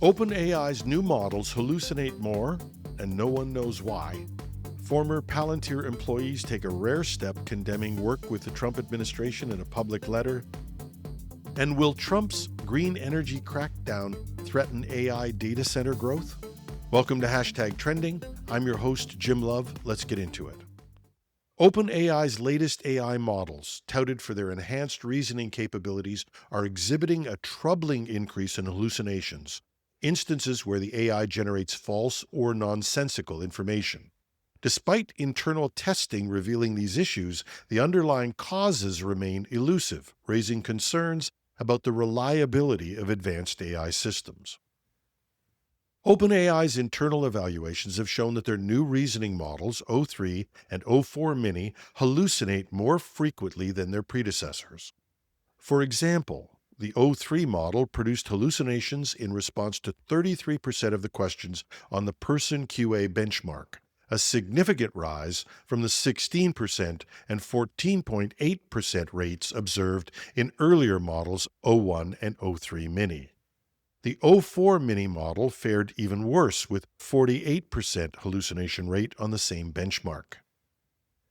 OpenAI's new models hallucinate more, and no one knows why. Former Palantir employees take a rare step condemning work with the Trump administration in a public letter. And will Trump's green energy crackdown threaten AI data center growth? Welcome to #Trending. I'm your host, Jim Love. Let's get into it. OpenAI's latest AI models, touted for their enhanced reasoning capabilities, are exhibiting a troubling increase in hallucinations, instances where the AI generates false or nonsensical information. Despite internal testing revealing these issues, the underlying causes remain elusive, raising concerns about the reliability of advanced AI systems. OpenAI's internal evaluations have shown that their new reasoning models, O3 and O4 Mini, hallucinate more frequently than their predecessors. For example, the O3 model produced hallucinations in response to 33% of the questions on the Person QA benchmark, a significant rise from the 16% and 14.8% rates observed in earlier models O1 and O3 Mini. The O4 Mini model fared even worse, with 48% hallucination rate on the same benchmark.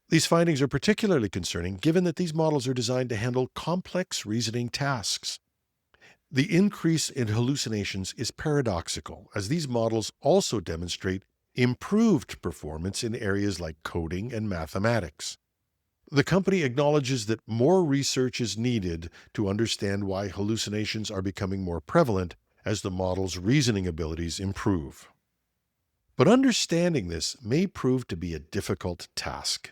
These findings are particularly concerning given that these models are designed to handle complex reasoning tasks. The increase in hallucinations is paradoxical, as these models also demonstrate improved performance in areas like coding and mathematics. The company acknowledges that more research is needed to understand why hallucinations are becoming more prevalent as the model's reasoning abilities improve. But understanding this may prove to be a difficult task.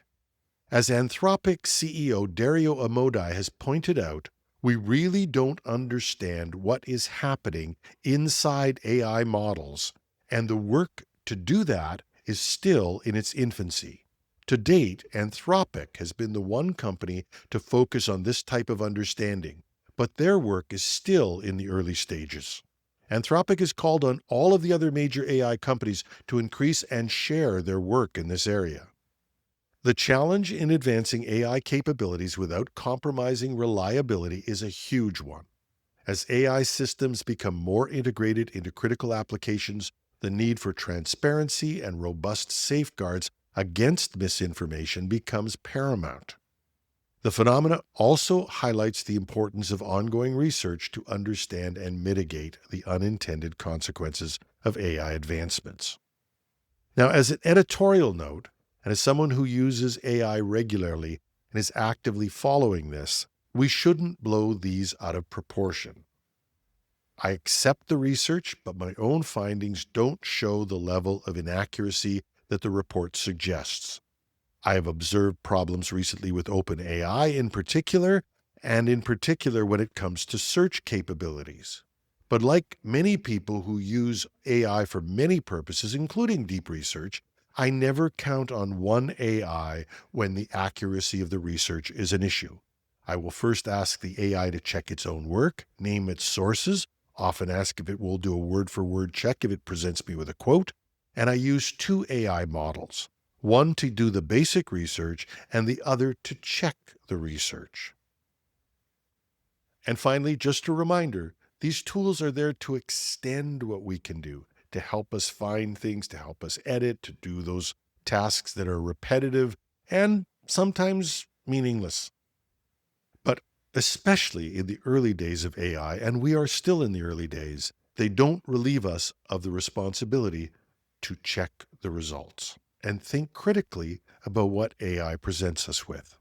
As Anthropic CEO Dario Amodei has pointed out, we really don't understand what is happening inside AI models, and the work to do that is still in its infancy. To date, Anthropic has been the one company to focus on this type of understanding, but their work is still in the early stages. Anthropic has called on all of the other major AI companies to increase and share their work in this area. The challenge in advancing AI capabilities without compromising reliability is a huge one. As AI systems become more integrated into critical applications, the need for transparency and robust safeguards against misinformation becomes paramount. The phenomena also highlights the importance of ongoing research to understand and mitigate the unintended consequences of AI advancements. Now, as an editorial note, and as someone who uses AI regularly and is actively following this, we shouldn't blow these out of proportion. I accept the research, but my own findings don't show the level of inaccuracy that the report suggests. I have observed problems recently with OpenAI in particular, and in particular when it comes to search capabilities. But like many people who use AI for many purposes, including deep research, I never count on one AI when the accuracy of the research is an issue. I will first ask the AI to check its own work, name its sources, often ask if it will do a word-for-word check if it presents me with a quote, and I use two AI models. One to do the basic research and the other to check the research. And finally, just a reminder, these tools are there to extend what we can do, to help us find things, to help us edit, to do those tasks that are repetitive and sometimes meaningless. But especially in the early days of AI, and we are still in the early days, they don't relieve us of the responsibility to check the results and think critically about what AI presents us with.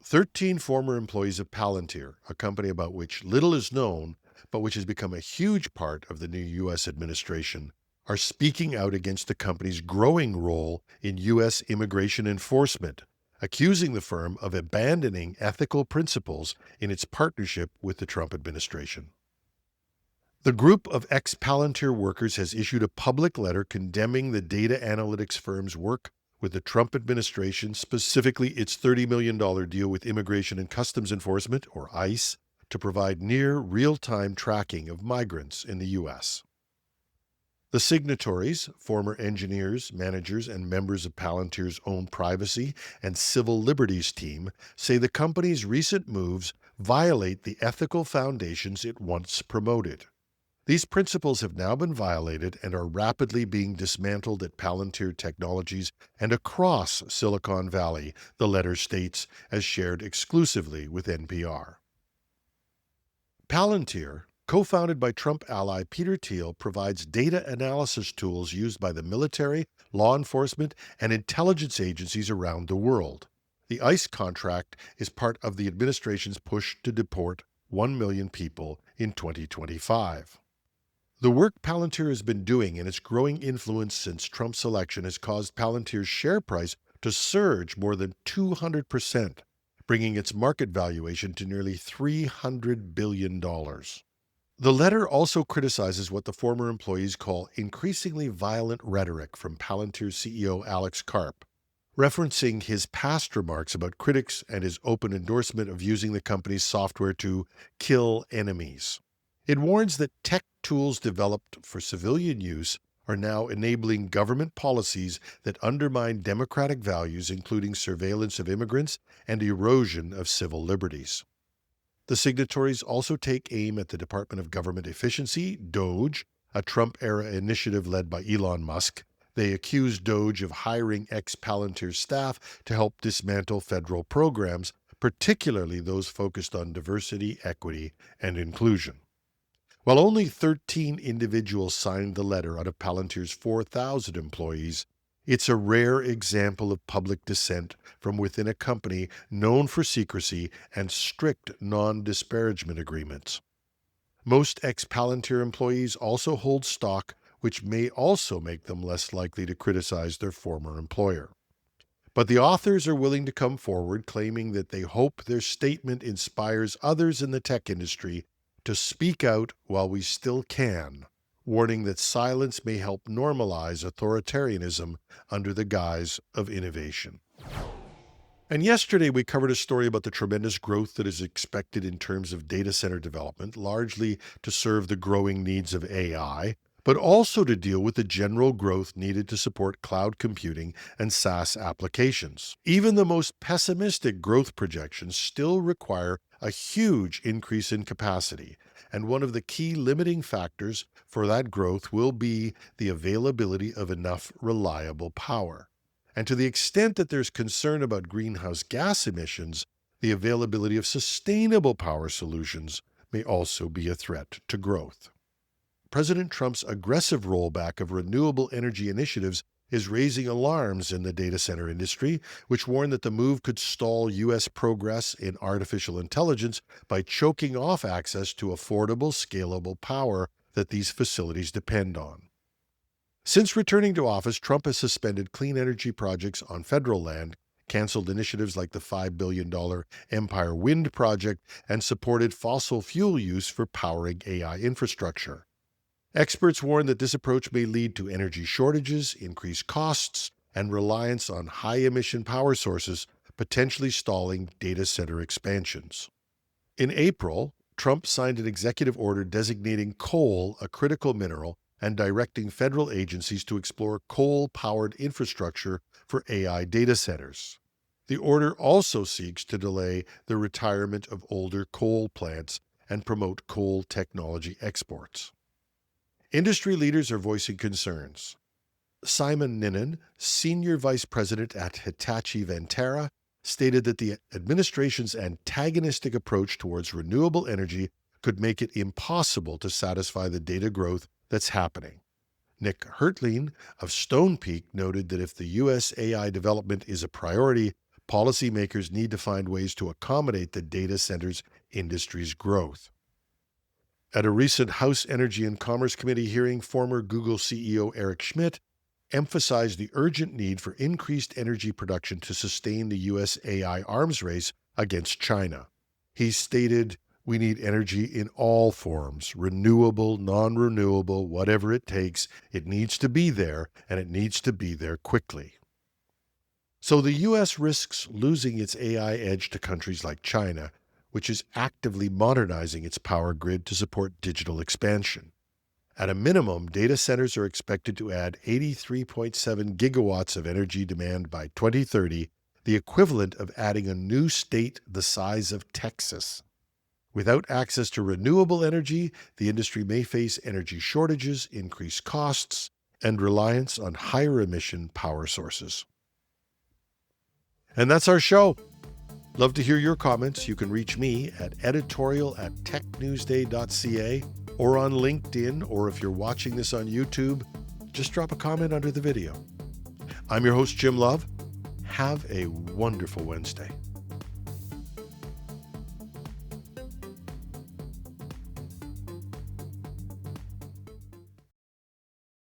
13 former employees of Palantir, a company about which little is known, but which has become a huge part of the new U.S. administration, are speaking out against the company's growing role in U.S. immigration enforcement, accusing the firm of abandoning ethical principles in its partnership with the Trump administration. The group of ex-Palantir workers has issued a public letter condemning the data analytics firm's work with the Trump administration, specifically its $30 million deal with Immigration and Customs Enforcement, or ICE, to provide near real-time tracking of migrants in the U.S. The signatories, former engineers, managers, and members of Palantir's own privacy and civil liberties team, say the company's recent moves violate the ethical foundations it once promoted. These principles have now been violated and are rapidly being dismantled at Palantir Technologies and across Silicon Valley, the letter states, as shared exclusively with NPR. Palantir, co-founded by Trump ally Peter Thiel, provides data analysis tools used by the military, law enforcement, and intelligence agencies around the world. The ICE contract is part of the administration's push to deport 1 million people in 2025. The work Palantir has been doing and its growing influence since Trump's election has caused Palantir's share price to surge more than 200%, bringing its market valuation to nearly $300 billion. The letter also criticizes what the former employees call increasingly violent rhetoric from Palantir CEO Alex Karp, referencing his past remarks about critics and his open endorsement of using the company's software to kill enemies. It warns that tech tools developed for civilian use are now enabling government policies that undermine democratic values, including surveillance of immigrants and erosion of civil liberties. The signatories also take aim at the Department of Government Efficiency, DOGE, a Trump-era initiative led by Elon Musk. They accuse DOGE of hiring ex-Palantir staff to help dismantle federal programs, particularly those focused on diversity, equity, and inclusion. While only 13 individuals signed the letter out of Palantir's 4,000 employees, it's a rare example of public dissent from within a company known for secrecy and strict non-disparagement agreements. Most ex-Palantir employees also hold stock, which may also make them less likely to criticize their former employer. But the authors are willing to come forward, claiming that they hope their statement inspires others in the tech industry to speak out while we still can, warning that silence may help normalize authoritarianism under the guise of innovation. And yesterday we covered a story about the tremendous growth that is expected in terms of data center development, largely to serve the growing needs of AI, but also to deal with the general growth needed to support cloud computing and SaaS applications. Even the most pessimistic growth projections still require a huge increase in capacity, and one of the key limiting factors for that growth will be the availability of enough reliable power. And to the extent that there's concern about greenhouse gas emissions, the availability of sustainable power solutions may also be a threat to growth. President Trump's aggressive rollback of renewable energy initiatives is raising alarms in the data center industry, which warn that the move could stall U.S. progress in artificial intelligence by choking off access to affordable, scalable power that these facilities depend on. Since returning to office, Trump has suspended clean energy projects on federal land, canceled initiatives like the $5 billion Empire Wind project, and supported fossil fuel use for powering AI infrastructure. Experts warn that this approach may lead to energy shortages, increased costs, and reliance on high-emission power sources, potentially stalling data center expansions. In April, Trump signed an executive order designating coal a critical mineral and directing federal agencies to explore coal-powered infrastructure for AI data centers. The order also seeks to delay the retirement of older coal plants and promote coal technology exports. Industry leaders are voicing concerns. Simon Ninan, senior vice president at Hitachi Vantara, stated that the administration's antagonistic approach towards renewable energy could make it impossible to satisfy the data growth that's happening. Nick Hertlein of Stonepeak noted that if the U.S. AI development is a priority, policymakers need to find ways to accommodate the data centers industry's growth. At a recent House Energy and Commerce Committee hearing, former Google CEO Eric Schmidt emphasized the urgent need for increased energy production to sustain the U.S. AI arms race against China. He stated, "We need energy in all forms, renewable, non-renewable, whatever it takes. It needs to be there, and it needs to be there quickly." So the U.S. risks losing its AI edge to countries like China, which is actively modernizing its power grid to support digital expansion. At a minimum, data centers are expected to add 83.7 gigawatts of energy demand by 2030, the equivalent of adding a new state the size of Texas. Without access to renewable energy, the industry may face energy shortages, increased costs, and reliance on higher emission power sources. And that's our show. Love to hear your comments. You can reach me at editorial@technewsday.ca or on LinkedIn, or if you're watching this on YouTube, just drop a comment under the video. I'm your host, Jim Love. Have a wonderful Wednesday.